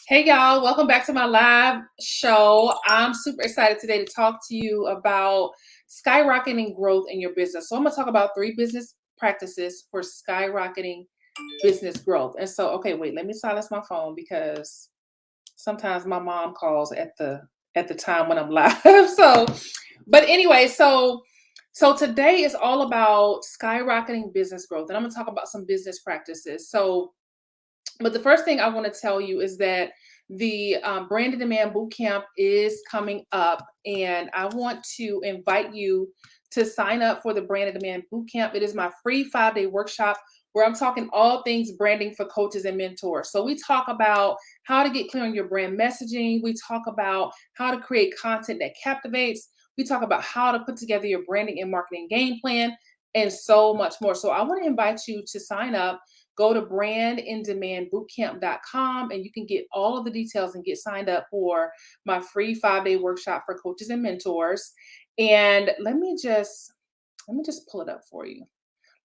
Hey y'all, welcome back to my live show. I'm super excited today to talk to you about skyrocketing growth in your business. So I'm going to talk about 3 business practices for skyrocketing business growth. And so, okay, wait, let me silence my phone because sometimes my mom calls at the time when I'm live. But anyway, so today is all about skyrocketing business growth, and I'm going to talk about some business practices. But the first thing I want to tell you is that the Brand and Demand Bootcamp is coming up, and I want to invite you to sign up for the Brand and Demand Bootcamp. It is my free 5-day workshop where I'm talking all things branding for coaches and mentors. So we talk about how to get clear on your brand messaging. We talk about how to create content that captivates. We talk about how to put together your branding and marketing game plan and so much more. So I want to invite you to sign up. Go to brandinDemandBootcamp.com and you can get all of the details and get signed up for my free 5-day workshop for coaches and mentors. And let me just pull it up for you.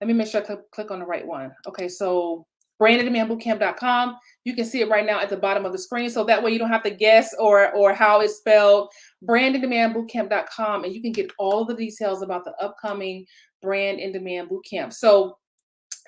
Let me make sure I click on the right one. Okay, so brandinDemandBootcamp.com. You can see it right now at the bottom of the screen. So that way you don't have to guess or how it's spelled. brandinDemandBootcamp.com, and you can get all the details about the upcoming Brand in Demand Bootcamp. So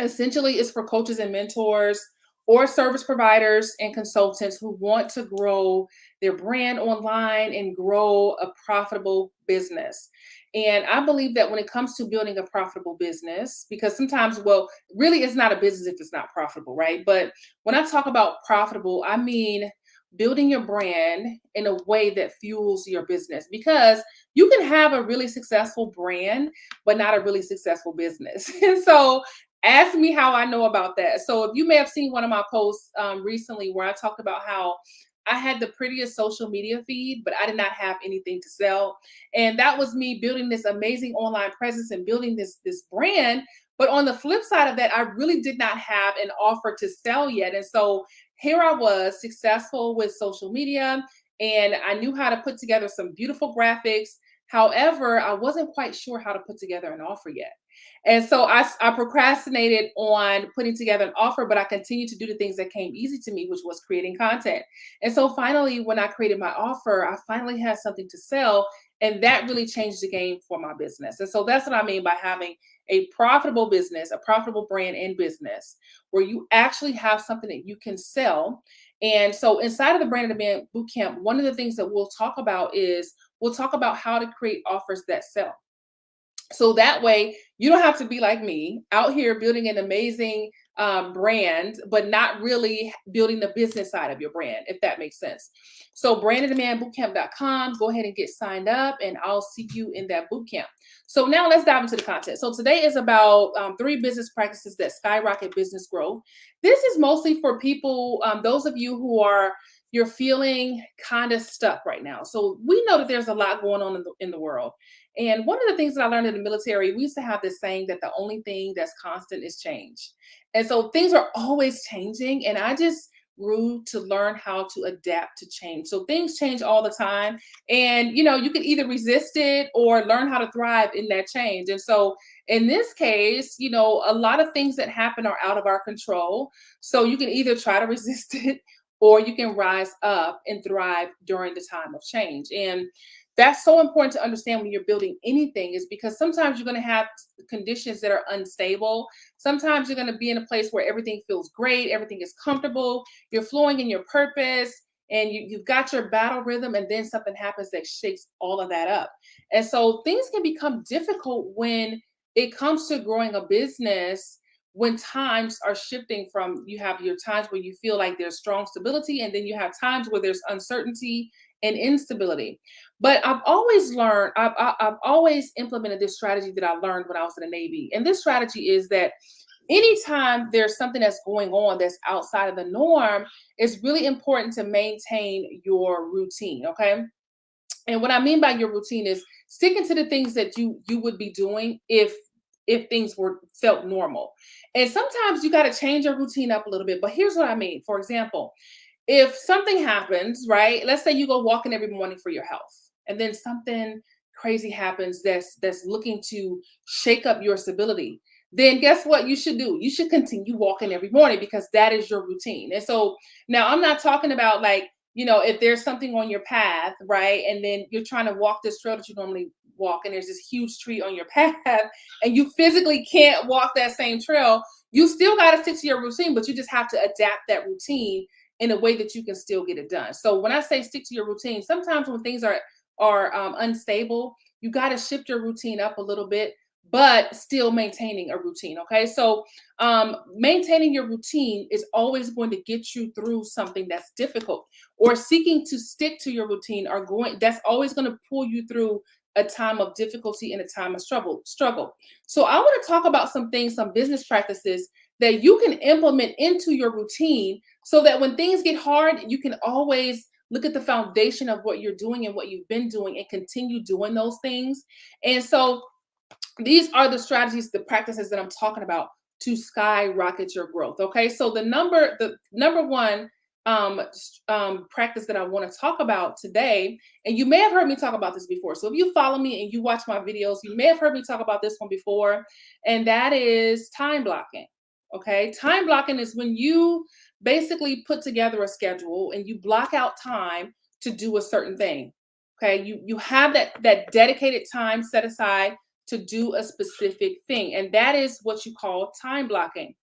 essentially, it's for coaches and mentors or service providers and consultants who want to grow their brand online and grow a profitable business. And I believe that when it comes to building a profitable business, because sometimes, well, really it's not a business if it's not profitable, right? But when I talk about profitable, I mean building your brand in a way that fuels your business, because you can have a really successful brand but not a really successful business. And so ask me how I know about that. So if you may have seen one of my posts recently where I talked about how I had the prettiest social media feed, but I did not have anything to sell. And that was me building this amazing online presence and building this brand. But on the flip side of that, I really did not have an offer to sell yet. And so here I was, successful with social media, and I knew how to put together some beautiful graphics. However, I wasn't quite sure how to put together an offer yet. And so I procrastinated on putting together an offer, but I continued to do the things that came easy to me, which was creating content. And so finally, when I created my offer, I finally had something to sell. And that really changed the game for my business. And so that's what I mean by having a profitable business, a profitable brand in business, where you actually have something that you can sell. And so inside of the Brand and Demand Bootcamp, one of the things that we'll talk about is we'll talk about how to create offers that sell. So that way, you don't have to be like me out here building an amazing brand, but not really building the business side of your brand, if that makes sense. So brandinDemandBootcamp.com, go ahead and get signed up, and I'll see you in that bootcamp. So now let's dive into the content. So today is about 3 business practices that skyrocket business growth. This is mostly for people, those of you who are you're feeling kind of stuck right now. So we know that there's a lot going on in the world. And one of the things that I learned in the military, we used to have this saying that the only thing that's constant is change. And so things are always changing. And I just grew to learn how to adapt to change. So things change all the time. And, you can either resist it or learn how to thrive in that change. And so in this case, a lot of things that happen are out of our control. So you can either try to resist it or you can rise up and thrive during the time of change. And that's so important to understand when you're building anything, is because sometimes you're going to have conditions that are unstable. Sometimes you're going to be in a place where everything feels great, everything is comfortable, you're flowing in your purpose, and you've got your battle rhythm, and then something happens that shakes all of that up. And so things can become difficult when it comes to growing a business, when times are shifting. From you have your times where you feel like there's strong stability, and then you have times where there's uncertainty and instability. But I've always learned, I've always implemented this strategy that I learned when I was in the Navy. And this strategy is that anytime there's something that's going on that's outside of the norm, it's really important to maintain your routine. Okay. And what I mean by your routine is sticking to the things that you would be doing if things were felt normal. And sometimes you got to change your routine up a little bit. But here's what I mean. For example, if something happens, right? Let's say you go walking every morning for your health, and then something crazy happens that's looking to shake up your stability. then guess what you should do? You should continue walking every morning because that is your routine. And so now I'm not talking about like, if there's something on your path, right? And then you're trying to walk this trail that you normally walk, and there's this huge tree on your path, and you physically can't walk that same trail. You still got to stick to your routine, but you just have to adapt that routine in a way that you can still get it done. So when I say stick to your routine, sometimes when things are unstable, you got to shift your routine up a little bit, but still maintaining a routine. Okay. So maintaining your routine is always going to get you through something that's difficult, or seeking to stick to your routine that's always going to pull you through a time of difficulty and a time of struggle. So I want to talk about some things, some business practices that you can implement into your routine so that when things get hard, you can always look at the foundation of what you're doing and what you've been doing and continue doing those things. And so these are the strategies, the practices that I'm talking about to skyrocket your growth. Okay, so the number one practice that I want to talk about today, and you may have heard me talk about this before. So if you follow me and you watch my videos, you may have heard me talk about this one before, and that is time blocking. Okay, time blocking is when you basically put together a schedule and you block out time to do a certain thing. Okay, you have that dedicated time set aside to do a specific thing, and that is what you call time blocking.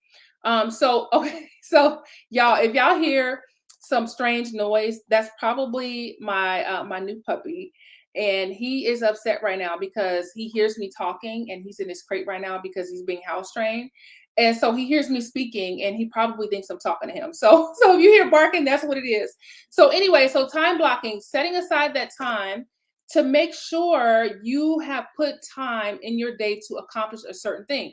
So okay, so y'all, if y'all hear some strange noise, that's probably my new puppy, and he is upset right now because he hears me talking, and he's in his crate right now because he's being house trained. And so he hears me speaking, and he probably thinks I'm talking to him. So if you hear barking, that's what it is. So anyway, so time blocking, setting aside that time to make sure you have put time in your day to accomplish a certain thing.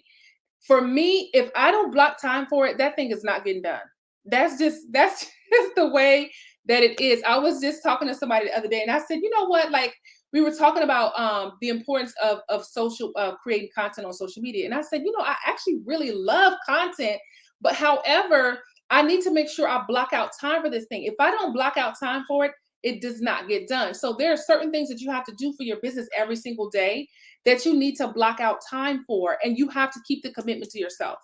For me, if I don't block time for it, that thing is not getting done. That's just the way that it is. I was just talking to somebody the other day, and I said, you know what? Like, we were talking about the importance of social creating content on social media, and I said, I actually really love content, but however, I need to make sure I block out time for this thing. If I don't block out time for it, it does not get done. So there are certain things that you have to do for your business every single day that you need to block out time for, and you have to keep the commitment to yourself.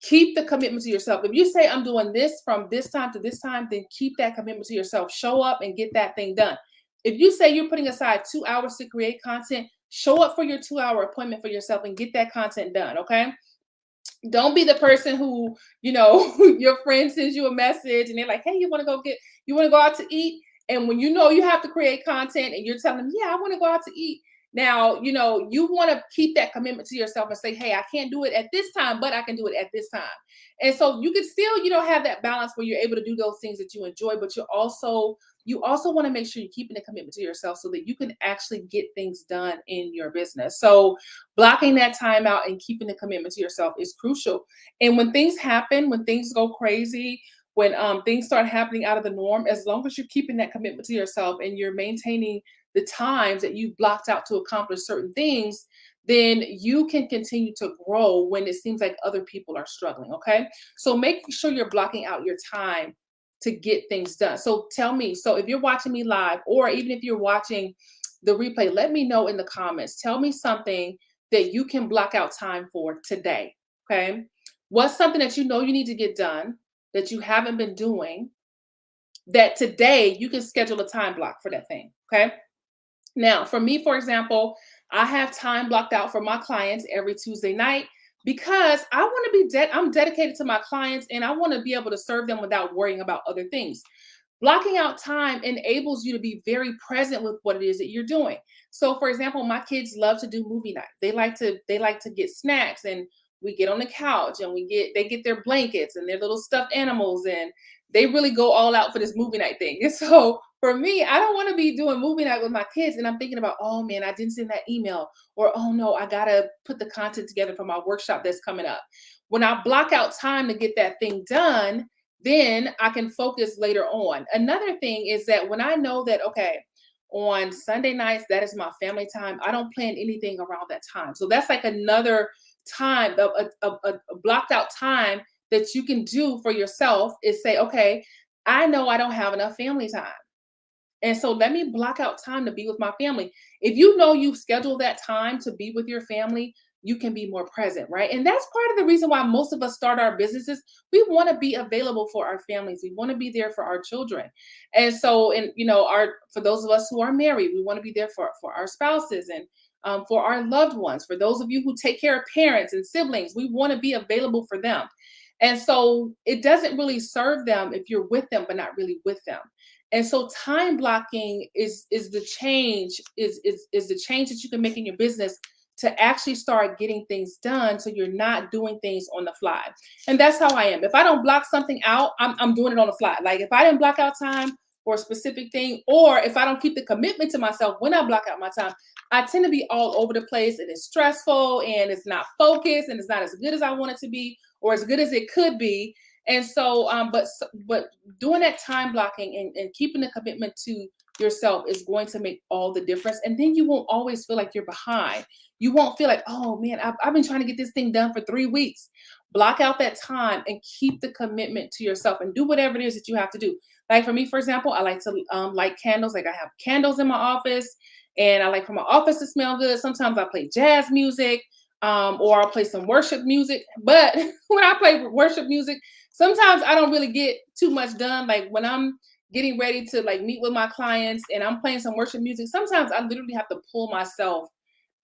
Keep the commitment to yourself. If you say I'm doing this from this time to this time, then keep that commitment to yourself. Show up and get that thing done. If you say you're putting aside 2 hours to create content, show up for your 2 hour appointment for yourself and get that content done. Okay. Don't be the person who, your friend sends you a message and they're like, hey, you want to go out to eat? And when you know you have to create content and you're telling them, yeah, I want to go out to eat. Now, you want to keep that commitment to yourself and say, hey, I can't do it at this time, but I can do it at this time. And so you can still, have that balance where you're able to do those things that you enjoy, but you also want to make sure you're keeping the commitment to yourself so that you can actually get things done in your business. So blocking that time out and keeping the commitment to yourself is crucial. And when things happen, when things go crazy, when things start happening out of the norm, as long as you're keeping that commitment to yourself and you're maintaining the times that you've blocked out to accomplish certain things, then you can continue to grow when it seems like other people are struggling. Okay. So make sure you're blocking out your time to get things done. So tell me, so if you're watching me live, or even if you're watching the replay, let me know in the comments. Tell me something that you can block out time for today. Okay. What's something that you know you need to get done that you haven't been doing, that today you can schedule a time block for that thing. Okay. Now, for me, for example, I have time blocked out for my clients every Tuesday night because I want to I'm dedicated to my clients and I want to be able to serve them without worrying about other things. Blocking out time enables you to be very present with what it is that you're doing. So for example, my kids love to do movie night. They like to get snacks, and we get on the couch and they get their blankets and their little stuffed animals, and they really go all out for this movie night thing. And so for me, I don't want to be doing movie night with my kids and I'm thinking about, oh man, I didn't send that email, or oh no, I gotta put the content together for my workshop that's coming up. When I block out time to get that thing done, then I can focus later on. Another thing is that when I know that, okay, on Sunday nights, that is my family time, I don't plan anything around that time. So that's like another time, a blocked out time that you can do for yourself is say, okay, I know I don't have enough family time. And so let me block out time to be with my family. If you know you've scheduled that time to be with your family, you can be more present, right? And that's part of the reason why most of us start our businesses. We want to be available for our families. We want to be there for our children. And so, and our for those of us who are married, we want to be there for our spouses and for our loved ones. For those of you who take care of parents and siblings, we want to be available for them. And so it doesn't really serve them if you're with them, but not really with them. And so time blocking is the change, is the change that you can make in your business to actually start getting things done so you're not doing things on the fly. And that's how I am. If I don't block something out, I'm doing it on the fly. Like if I didn't block out time for a specific thing, or if I don't keep the commitment to myself when I block out my time, I tend to be all over the place and it's stressful and it's not focused and it's not as good as I want it to be or as good as it could be. And so, but doing that time blocking and keeping the commitment to yourself is going to make all the difference. And then you won't always feel like you're behind. You won't feel like, oh man, I've been trying to get this thing done for 3 weeks. Block out that time and keep the commitment to yourself and do whatever it is that you have to do. Like for me, for example, I like to light candles. Like I have candles in my office and I like for my office to smell good. Sometimes I play jazz music or I'll play some worship music. But when I play worship music, sometimes I don't really get too much done. Like when I'm getting ready to like meet with my clients and I'm playing some worship music, sometimes I literally have to pull myself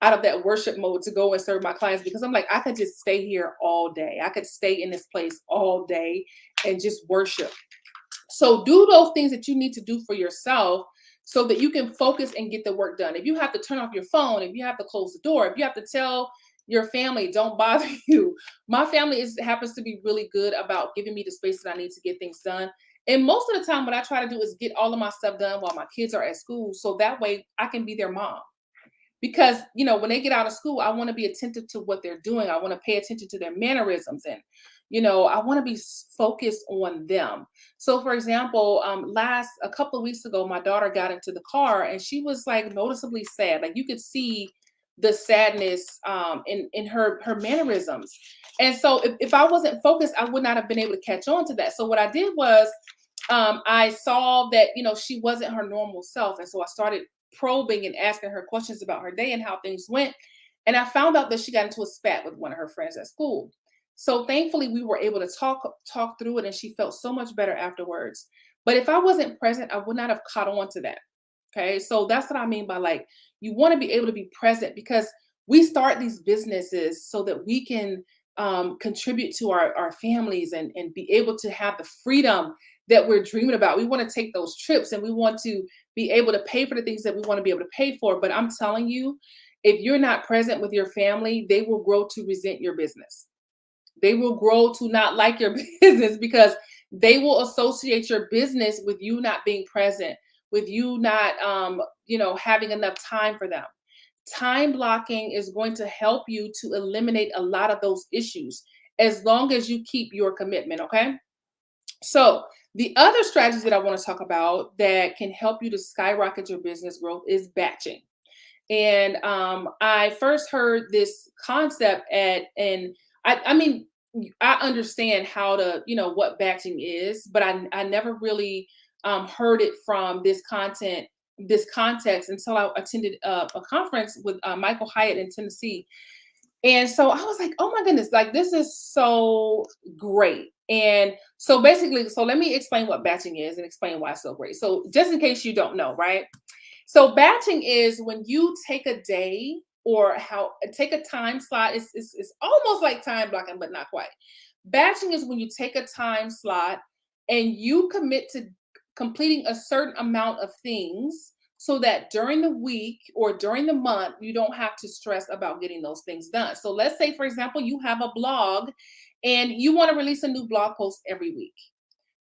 out of that worship mode to go and serve my clients because I'm like, I could just stay here all day. I could stay in this place all day and just worship. So do those things that you need to do for yourself so that you can focus and get the work done. If you have to turn off your phone, if you have to close the door, if you have to tell your family, don't bother you. My family happens to be really good about giving me the space that I need to get things done. And most of the time, what I try to do is get all of my stuff done while my kids are at school. So that way I can be their mom. Because, when they get out of school, I want to be attentive to what they're doing. I want to pay attention to their mannerisms and, I want to be focused on them. So for example, a couple of weeks ago, my daughter got into the car and she was like noticeably sad. Like you could see the sadness in her mannerisms. And so if I wasn't focused, I would not have been able to catch on to that. So what I did was I saw that, she wasn't her normal self. And so I started probing and asking her questions about her day and how things went. And I found out that she got into a spat with one of her friends at school. So thankfully we were able to talk through it and she felt so much better afterwards. But if I wasn't present, I would not have caught on to that. Okay. So that's what I mean by like, you want to be able to be present because we start these businesses so that we can contribute to our families and be able to have the freedom that we're dreaming about. We want to take those trips and we want to be able to pay for the things that we want to be able to pay for. But I'm telling you, if you're not present with your family, they will grow to resent your business. They will grow to not like your business because they will associate your business with you not being present, with you not, having enough time for them. Time blocking is going to help you to eliminate a lot of those issues as long as you keep your commitment. Okay. So the other strategy that I want to talk about that can help you to skyrocket your business growth is batching. And I first heard this concept and I mean, I understand how to, what batching is, but I never really heard it from this context until I attended a conference with Michael Hyatt in Tennessee. And so I was like, oh my goodness, like this is so great. And so basically, so let me explain what batching is and explain why it's so great. So just in case you don't know, right? So batching is when you take a day or take a time slot. It's almost like time blocking, but not quite. Batching is when you take a time slot and you commit to completing a certain amount of things so that during the week or during the month, you don't have to stress about getting those things done. So let's say, for example, you have a blog and you want to release a new blog post every week.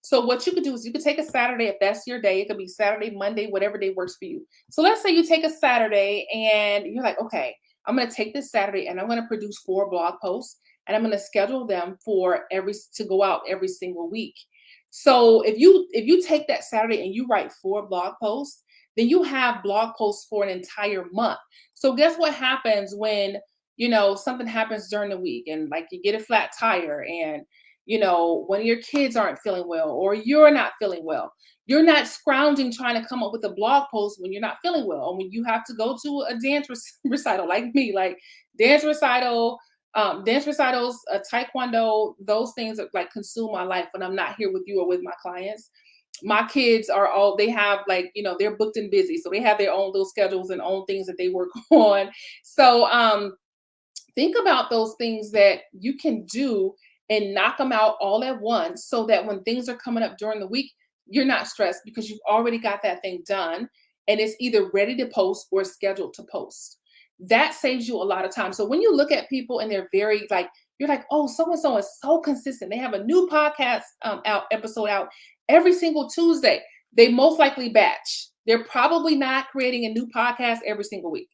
So what you could do is you could take a Saturday, if that's your day. It could be Saturday, Monday, whatever day works for you. So let's say you take a Saturday and you're like, okay, I'm going to take this Saturday and I'm going to produce 4 blog posts and I'm going to schedule them to go out every single week. So if you take that Saturday and you write 4 blog posts, then you have blog posts for an entire month. So guess what happens when, something happens during the week and like you get a flat tire and one of your kids aren't feeling well, or you're not feeling well. You're not scrounging trying to come up with a blog post when you're not feeling well, or when you have to go to a dance recital like me, like dance recital, dance recitals, taekwondo. Those things that like consume my life when I'm not here with you or with my clients. My kids are all, they have like, they're booked and busy, so they have their own little schedules and own things that they work on. So think about those things that you can do and knock them out all at once, so that when things are coming up during the week, you're not stressed because you've already got that thing done and it's either ready to post or scheduled to post. That saves you a lot of time. So when you look at people and they're very like, you're like, oh, so and so is so consistent. They have a new podcast episode out every single Tuesday. They most likely batch. They're probably not creating a new podcast every single week.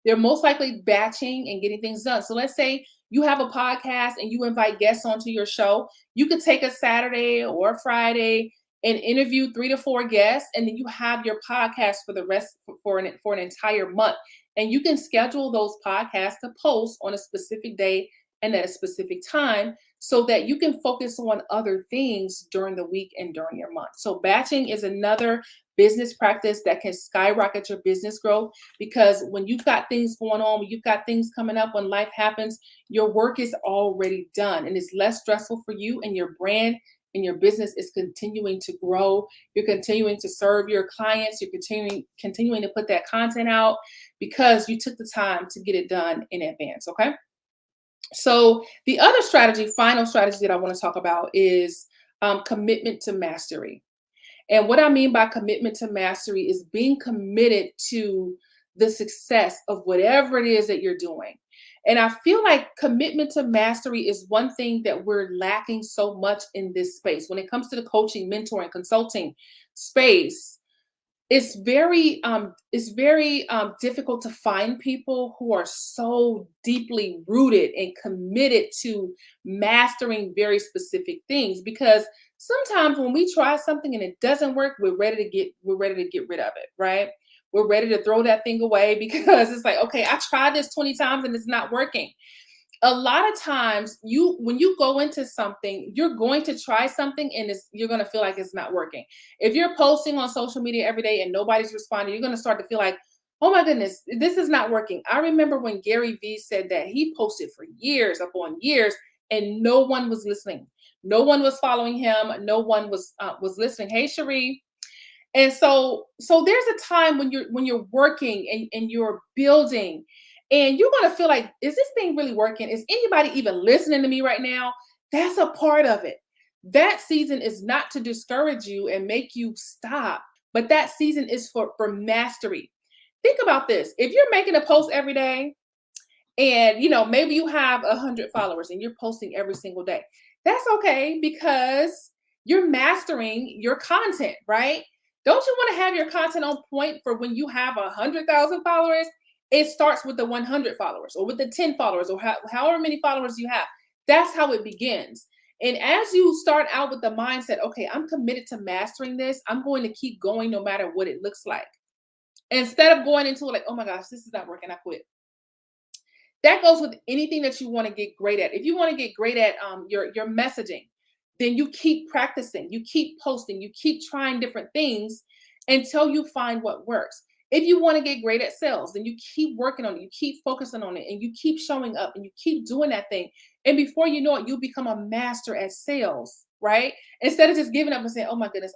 They're most likely batching and getting things done. So let's say you have a podcast and you invite guests onto your show. You could take a Saturday or a Friday and interview 3 to 4 guests, and then you have your podcast for the rest for an entire month. And you can schedule those podcasts to post on a specific day and at a specific time, so that you can focus on other things during the week and during your month. So batching is another business practice that can skyrocket your business growth, because when you've got things going on, when you've got things coming up, when life happens, your work is already done and it's less stressful for you, and your brand and your business is continuing to grow. You're continuing to serve your clients. You're continuing to put that content out because you took the time to get it done in advance. Okay. So the other strategy, final strategy that I want to talk about is commitment to mastery. And what I mean by commitment to mastery is being committed to the success of whatever it is that you're doing. And I feel like commitment to mastery is one thing that we're lacking so much in this space. When it comes to the coaching, mentoring, consulting space, it's very difficult to find people who are so deeply rooted and committed to mastering very specific things, because sometimes when we try something and it doesn't work, we're ready to get rid of it, right? We're ready to throw that thing away because it's like, okay, I tried this 20 times and it's not working. A lot of times when you go into something, you're going to try something and you're going to feel like it's not working. If you're posting on social media every day and nobody's responding, you're going to start to feel like, oh my goodness, this is not working. I remember when Gary Vee said that he posted for years upon years and no one was listening. No one was following him. No one was listening. Hey, Cherie. And so there's a time when you're working and you're building, and you're going to feel like, is this thing really working? Is anybody even listening to me right now? That's a part of it. That season is not to discourage you and make you stop, but that season is for mastery. Think about this. If you're making a post every day, and maybe you have 100 followers and you're posting every single day, that's okay, because you're mastering your content, right? Don't you want to have your content on point for when you have 100,000 followers? It starts with the 100 followers or with the 10 followers or however many followers you have. That's how it begins. And as you start out with the mindset, okay, I'm committed to mastering this, I'm going to keep going no matter what it looks like. Instead of going into it like, oh my gosh, this is not working, I quit. That goes with anything that you want to get great at. If you want to get great at your messaging, then you keep practicing, you keep posting, you keep trying different things until you find what works. If you want to get great at sales, then you keep working on it, you keep focusing on it, and you keep showing up and you keep doing that thing. And before you know it, you'll become a master at sales, right? Instead of just giving up and saying, oh my goodness,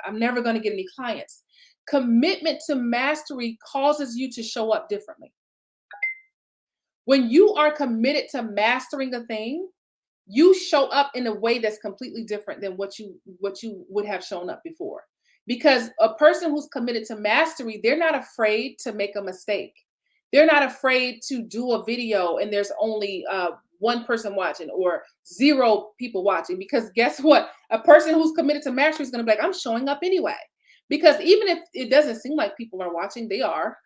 I'm never going to get any clients. Commitment to mastery causes you to show up differently. When you are committed to mastering a thing, you show up in a way that's completely different than what you would have shown up before. Because a person who's committed to mastery, they're not afraid to make a mistake. They're not afraid to do a video and there's only one person watching or 0 people watching. Because guess what? A person who's committed to mastery is going to be like, I'm showing up anyway. Because even if it doesn't seem like people are watching, they are.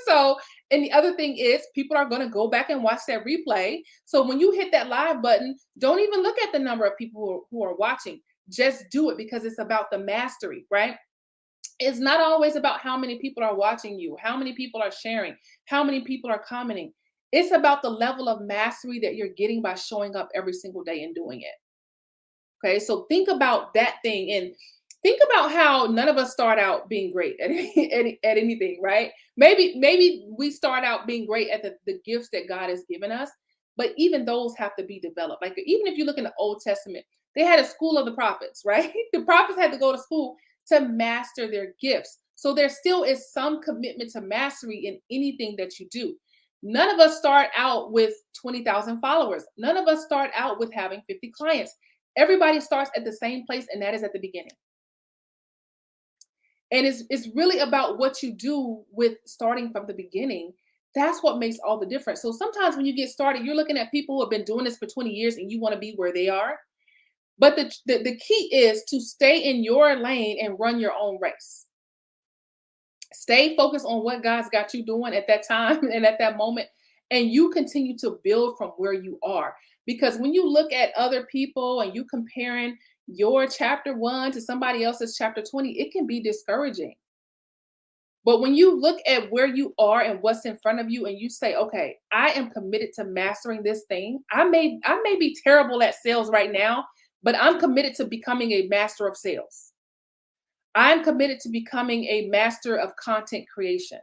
So, and the other thing is people are going to go back and watch that replay. So when you hit that live button, don't even look at the number of people who are watching. Just do it, because it's about the mastery, right? It's not always about how many people are watching you, how many people are sharing, how many people are commenting. It's about the level of mastery that you're getting by showing up every single day and doing it. Okay, so think about that thing and think about how none of us start out being great at, at anything, right? Maybe we start out being great at the gifts that God has given us, but even those have to be developed. Like even if you look in the Old Testament, they had a school of the prophets, right? The prophets had to go to school to master their gifts. So there still is some commitment to mastery in anything that you do. None of us start out with 20,000 followers. None of us start out with having 50 clients. Everybody starts at the same place, and that is at the beginning. And it's really about what you do with starting from the beginning. That's what makes all the difference. So sometimes when you get started, you're looking at people who have been doing this for 20 years and you want to be where they are. But the key is to stay in your lane and run your own race. Stay focused on what God's got you doing at that time and at that moment, and you continue to build from where you are. Because when you look at other people and you comparing your chapter 1 to somebody else's chapter 20, it can be discouraging. But when you look at where you are and what's in front of you and you say, "Okay, I am committed to mastering this thing. I may be terrible at sales right now, but I'm committed to becoming a master of sales. I'm committed to becoming a master of content creation.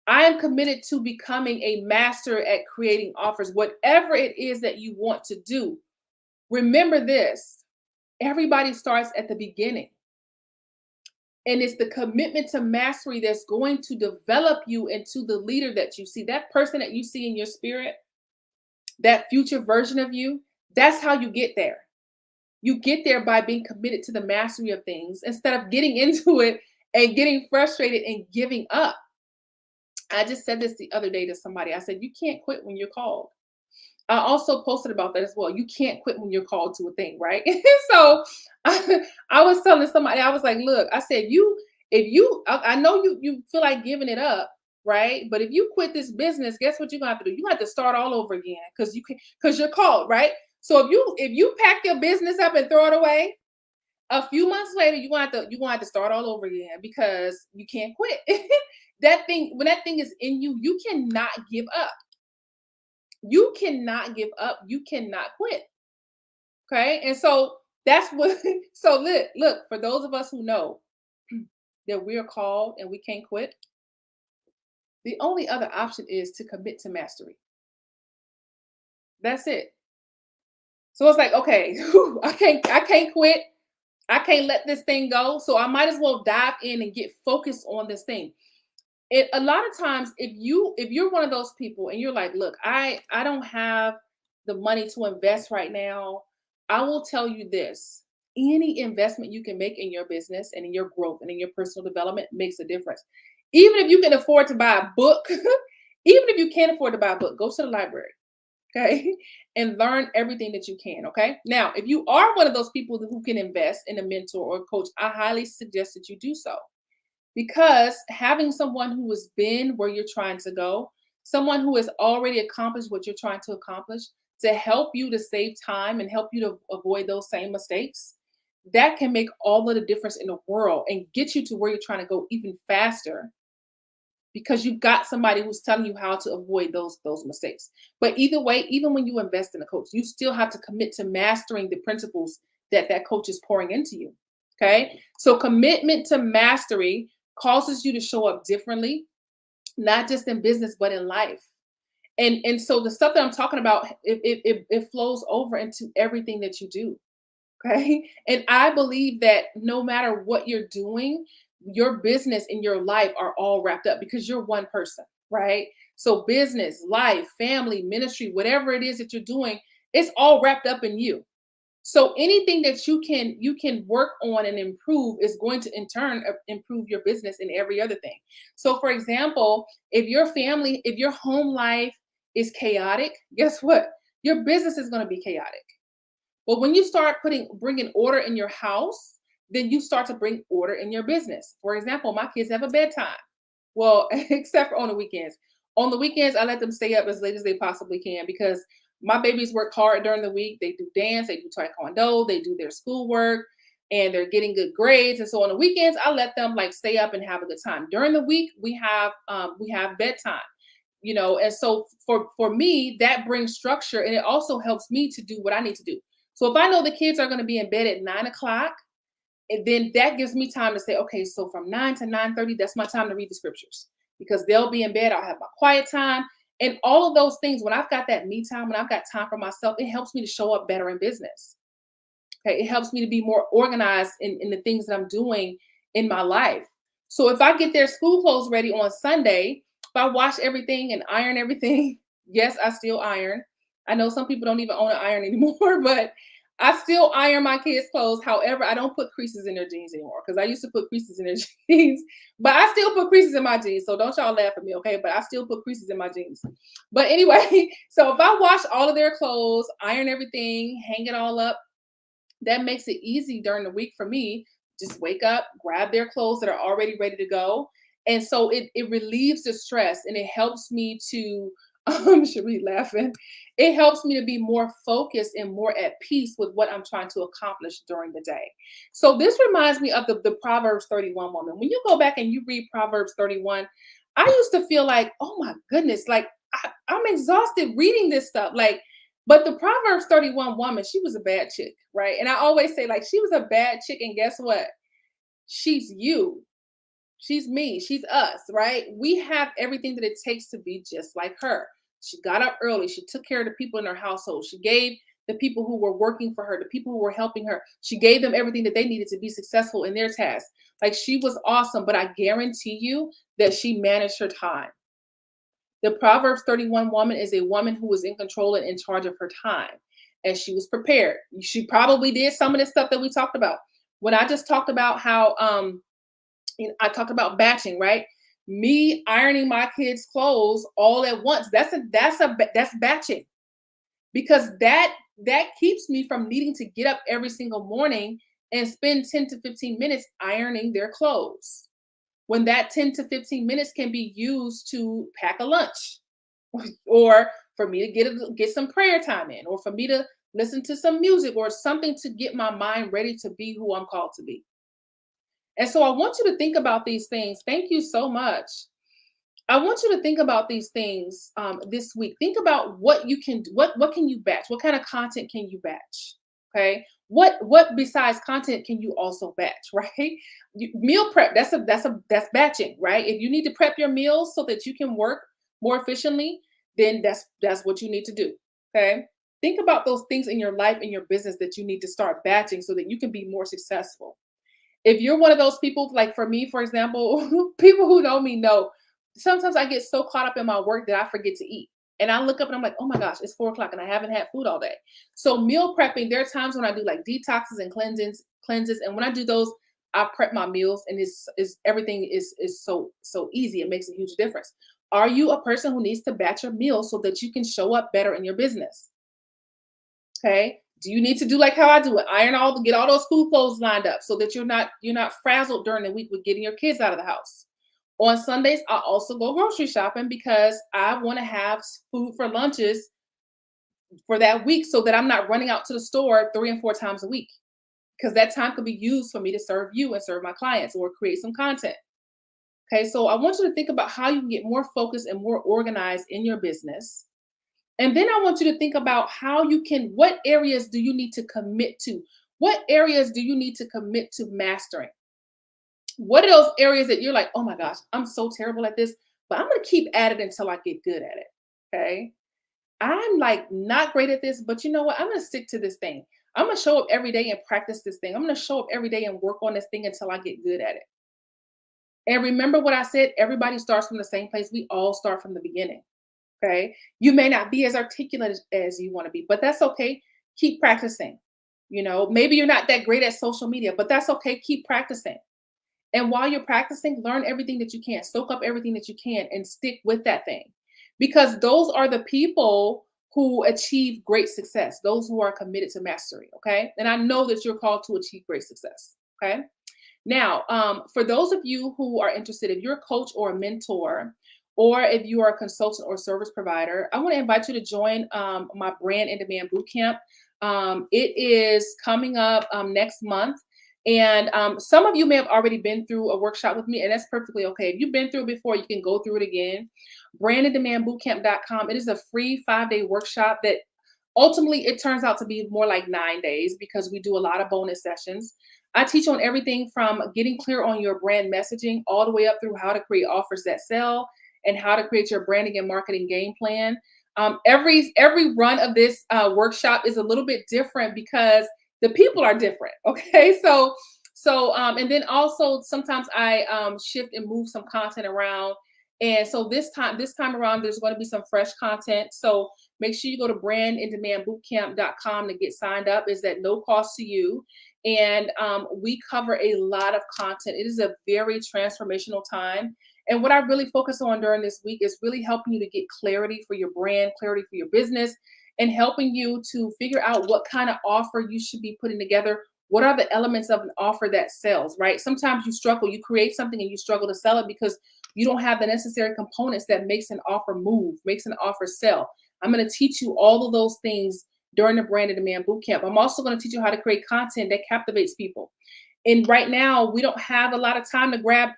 I am committed to becoming a master at creating offers, whatever it is that you want to do. Remember this, everybody starts at the beginning. And it's the commitment to mastery that's going to develop you into the leader that you see. That person that you see in your spirit, that future version of you, that's how you get there. You get there by being committed to the mastery of things instead of getting into it and getting frustrated and giving up. I just said this the other day to somebody. I said, you can't quit when you're called. I also posted about that as well. You can't quit when you're called to a thing, right? So I was telling somebody, I was like, look, I said, I know you feel like giving it up, right? But if you quit this business, guess what you're gonna have to do? You have to start all over again because you're called, right? So if you pack your business up and throw it away, a few months later, you gonna have to start all over again because you can't quit. That thing, when that thing is in you, you cannot give up. You cannot give up. You cannot quit. Okay. And so that's what, so look, for those of us who know that we're called and we can't quit, the only other option is to commit to mastery. That's it. So it's like, okay, I can't quit. I can't let this thing go. So I might as well dive in and get focused on this thing. A lot of times if you're one of those people and you're like, look, I don't have the money to invest right now, I will tell you this: any investment you can make in your business and in your growth and in your personal development makes a difference. Even if you can afford to buy a book, even if you can't afford to buy a book, go to the library, okay, and learn everything that you can. Okay, now if you are one of those people who can invest in a mentor or a coach, I highly suggest that you do so, because having someone who has been where you're trying to go, someone who has already accomplished what you're trying to accomplish, to help you to save time and help you to avoid those same mistakes, that can make all of the difference in the world and get you to where you're trying to go even faster, because you've got somebody who's telling you how to avoid those mistakes. But either way, even when you invest in a coach, you still have to commit to mastering the principles that that coach is pouring into you. Okay, so commitment to mastery causes you to show up differently, not just in business but in life. And so the stuff that I'm talking about, it flows over into everything that you do. Okay. And I believe that no matter what you're doing, your business and your life are all wrapped up because you're one person, right? So business, life, family, ministry, whatever it is that you're doing, it's all wrapped up in you. So anything that you can work on and improve is going to in turn improve your business and every other thing. So for example, if your home life is chaotic, guess what? Your business is going to be chaotic. But when you start bringing order in your house, then you start to bring order in your business. For example, my kids have a bedtime. Well, except for on the weekends. On the weekends, I let them stay up as late as they possibly can because my babies work hard during the week. They do dance, they do taekwondo, they do their schoolwork, and they're getting good grades. And so on the weekends, I let them like stay up and have a good time. During the week, we have bedtime, and so for me, that brings structure and it also helps me to do what I need to do. So if I know the kids are going to be in bed at 9 o'clock, and then that gives me time to say, okay, so from 9 to 9:30, that's my time to read the scriptures because they'll be in bed. I'll have my quiet time and all of those things. When I've got that me time, when I've got time for myself, it helps me to show up better in business. Okay. It helps me to be more organized in the things that I'm doing in my life. So if I get their school clothes ready on Sunday, if I wash everything and iron everything, yes, I still iron. I know some people don't even own an iron anymore, but I still iron my kids' clothes. However, I don't put creases in their jeans anymore because I used to put creases in their jeans, but I still put creases in my jeans. So don't y'all laugh at me, okay? But I still put creases in my jeans. But anyway, so if I wash all of their clothes, iron everything, hang it all up, that makes it easy during the week for me. Just wake up, grab their clothes that are already ready to go. And so it relieves the stress and it helps me to should be laughing. It helps me to be more focused and more at peace with what I'm trying to accomplish during the day. So this reminds me of the Proverbs 31 woman. When you go back and you read Proverbs 31, I used to feel like, oh my goodness, like I'm exhausted reading this stuff. Like, but the Proverbs 31 woman, she was a bad chick, right? And I always say, like, she was a bad chick. And guess what? She's you. She's me. She's us, right? We have everything that it takes to be just like her. She got up early. She took care of the people in her household. She gave the people who were working for her, the people who were helping her, she gave them everything that they needed to be successful in their tasks. Like she was awesome, but I guarantee you that she managed her time. The Proverbs 31 woman is a woman who was in control and in charge of her time. And she was prepared. She probably did some of the stuff that we talked about. When I just talked about how I talked about batching, right? Me ironing my kids' clothes all at once. That's batching because that keeps me from needing to get up every single morning and spend 10 to 15 minutes ironing their clothes. When that 10 to 15 minutes can be used to pack a lunch or for me to get some prayer time in or for me to listen to some music or something to get my mind ready to be who I'm called to be. And so I want you to think about these things. Thank you so much. I want you to think about these things this week. Think about what you can what can you batch? What kind of content can you batch? Okay. What besides content can you also batch, right? Meal prep, that's batching, right? If you need to prep your meals so that you can work more efficiently, then that's what you need to do. Okay. Think about those things in your life in your business that you need to start batching so that you can be more successful. If you're one of those people, like for me, for example, people who know me know sometimes I get so caught up in my work that I forget to eat. And I look up and I'm like, oh my gosh, it's 4 o'clock and I haven't had food all day. So meal prepping, there are times when I do like detoxes and cleanses. And when I do those, I prep my meals and is everything is so easy. It makes a huge difference. Are you a person who needs to batch your meals so that you can show up better in your business? Okay. Do you need to do like how I do it? Get all those school clothes lined up so that you're not frazzled during the week with getting your kids out of the house. On Sundays, I also go grocery shopping because I want to have food for lunches for that week so that I'm not running out to the store 3 and 4 times a week. Because that time could be used for me to serve you and serve my clients or create some content. Okay, so I want you to think about how you can get more focused and more organized in your business. And then I want you to think about what areas do you need to commit to? What areas do you need to commit to mastering? What are those areas that you're like, oh my gosh, I'm so terrible at this, but I'm going to keep at it until I get good at it. Okay. I'm like not great at this, but you know what? I'm going to stick to this thing. I'm going to show up every day and practice this thing. I'm going to show up every day and work on this thing until I get good at it. And remember what I said, everybody starts from the same place. We all start from the beginning. Okay. You may not be as articulate as you want to be, but that's okay. Keep practicing. Maybe you're not that great at social media, but that's okay. Keep practicing. And while you're practicing, learn everything that you can, soak up everything that you can, and stick with that thing. Because those are the people who achieve great success, those who are committed to mastery. Okay. And I know that you're called to achieve great success. Okay. Now, for those of you who are interested, if you're a coach or a mentor, or if you are a consultant or service provider, I want to invite you to join my Brand in Demand Bootcamp. It is coming up next month. And some of you may have already been through a workshop with me, and that's perfectly okay. If you've been through it before, you can go through it again. Brandindemandbootcamp.com. It is a free 5-day workshop that Ultimately, it turns out to be more like 9 days because we do a lot of bonus sessions. I teach on everything from getting clear on your brand messaging all the way up through how to create offers that sell and how to create your branding and marketing game plan. Every run of this workshop is a little bit different because the people are different. Okay, and then also sometimes I shift and move some content around. And so this time around, there's going to be some fresh content. So make sure you go to brandindemandbootcamp.com to get signed up. Is at no cost to you. And we cover a lot of content. It is a very transformational time. And what I really focus on during this week is really helping you to get clarity for your brand, clarity for your business, and helping you to figure out what kind of offer you should be putting together. What are the elements of an offer that sells, right? Sometimes you struggle, you create something and you struggle to sell it because you don't have the necessary components that makes an offer move, makes an offer sell. I'm going to teach you all of those things during the Brand and Demand Bootcamp. I'm also going to teach you how to create content that captivates people. And right now, we don't have a lot of time to grab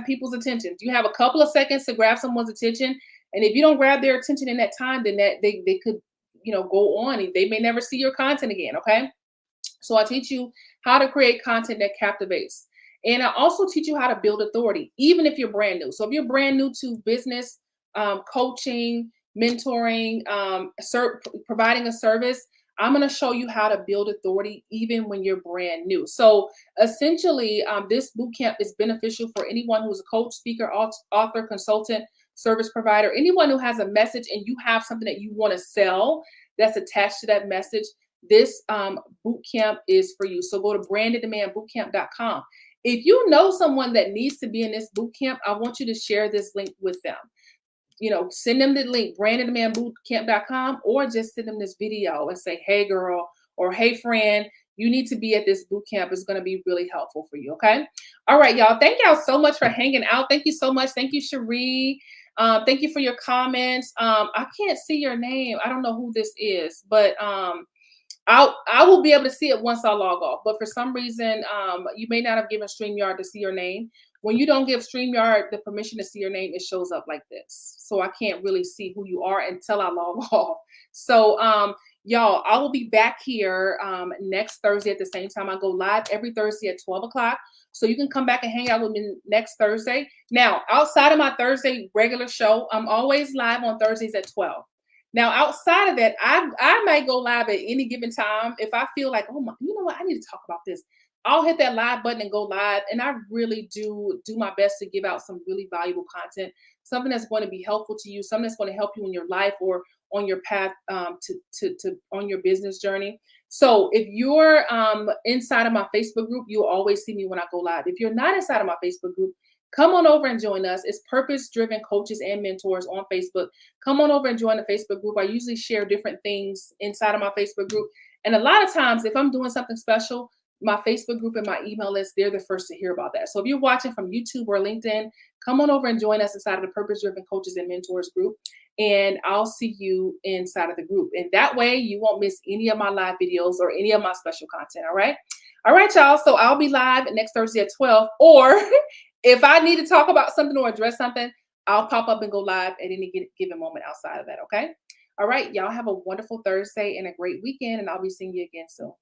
people's attention. You have a couple of seconds to grab someone's attention, and if you don't grab their attention in that time, then they could, go on. They may never see your content again. Okay. So I teach you how to create content that captivates. And I also teach you how to build authority, even if you're brand new. So if you're brand new to business, coaching, mentoring, providing a service, I'm going to show you how to build authority even when you're brand new. So essentially, this bootcamp is beneficial for anyone who's a coach, speaker, author, consultant, service provider, anyone who has a message and you have something that you want to sell that's attached to that message. This boot camp is for you. So go to brandindemandbootcamp.com. If you know someone that needs to be in this boot camp, I want you to share this link with them. Send them the link, brandindemandbootcamp.com, or just send them this video and say, hey girl, or hey friend, you need to be at this boot camp. It's going to be really helpful for you. Okay. All right, y'all. Thank y'all so much for hanging out. Thank you so much. Thank you, Cherie. Thank you for your comments. I can't see your name. I don't know who this is, but I will be able to see it once I log off. But for some reason, you may not have given StreamYard to see your name. When you don't give StreamYard the permission to see your name, it shows up like this. So I can't really see who you are until I log off. So y'all, I will be back here next Thursday at the same time. I go live every Thursday at 12 o'clock. So you can come back and hang out with me next Thursday. Now, outside of my Thursday regular show, I'm always live on Thursdays at 12. Now, outside of that, I might go live at any given time. If I feel like, oh my, you know what, I need to talk about this, I'll hit that live button and go live. And I really do my best to give out some really valuable content, something that's going to be helpful to you, something that's going to help you in your life or on your path to on your business journey. So if you're inside of my Facebook group, you'll always see me when I go live. If you're not inside of my Facebook group, come on over and join us. It's purpose-driven coaches and mentors on Facebook. Come on over and join the Facebook group. I usually share different things inside of my Facebook group. And a lot of times, if I'm doing something special, my Facebook group and my email list, they're the first to hear about that. So if you're watching from YouTube or LinkedIn, come on over and join us inside of the Purpose-Driven Coaches and Mentors group. And I'll see you inside of the group. And that way you won't miss any of my live videos or any of my special content. All right. All right, y'all. So I'll be live next Thursday at 12. Or if I need to talk about something or address something, I'll pop up and go live at any given moment outside of that. Okay. All right. Y'all have a wonderful Thursday and a great weekend. And I'll be seeing you again soon.